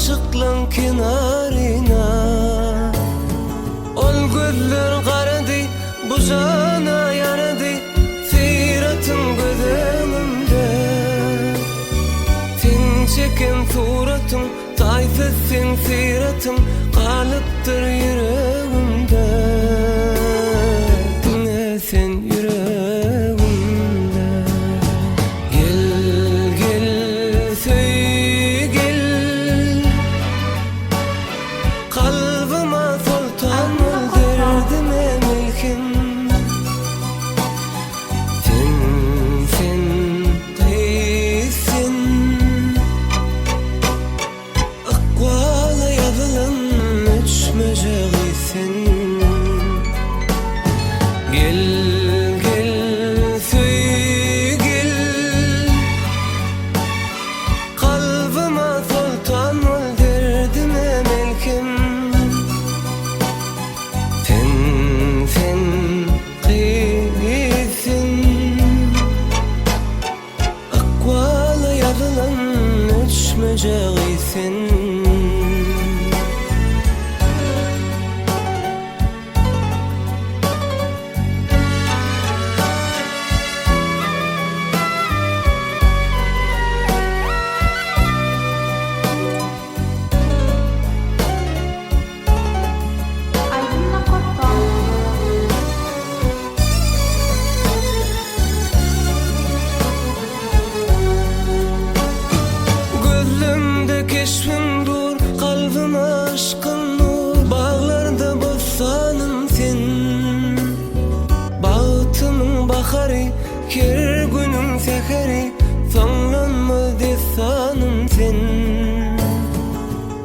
aşıklan kenarına. Ol gözler qarady, bu jana yaradı, siratın gözümde. Sen çeken suratın, taysız sen siratın, kalıptır yüreğimde. Ne sen yüreğimde. Gel gel söy gel, kalbıma sultan öldürdüm emilkim. Sen değilsin, akvala yazılan uçmacağısın. Gel gel söy gel, kalbıma sultan öldürdüm emilkim. Sen değilsin, akvala yazılan uçmacağısın. Gözümde keşfim dur, kalbime aşkın nur. Bağlarda bostanım sen, bağıtımın baharı, her günün seheri, sonlanmaz destanım sen.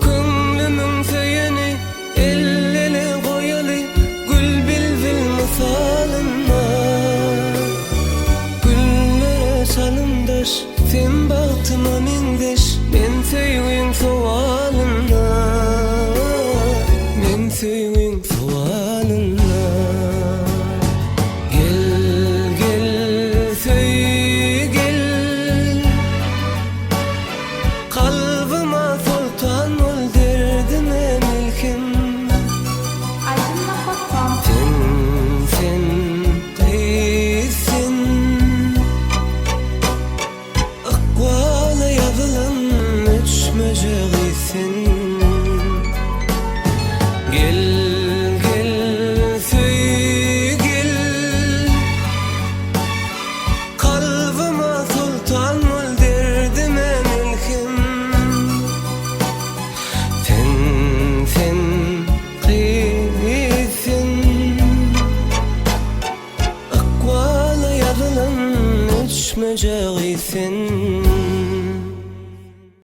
Könlümün söyeni, el ele koyalı, gül bilbil misalına. Güllere salındaş, sen bağıtıma mendeş, ben söyün sualına. Ben söyün sualına. Gel gel söy gel, kalbıma sultan öldürdüm emilkim. Sen değilsin, akvala yazılan uçmacağısın. Gel gel söy gel, kalbıma sultan öldürdüm emilkim. Sen değilsin, akvala yazılan uçmacağısın.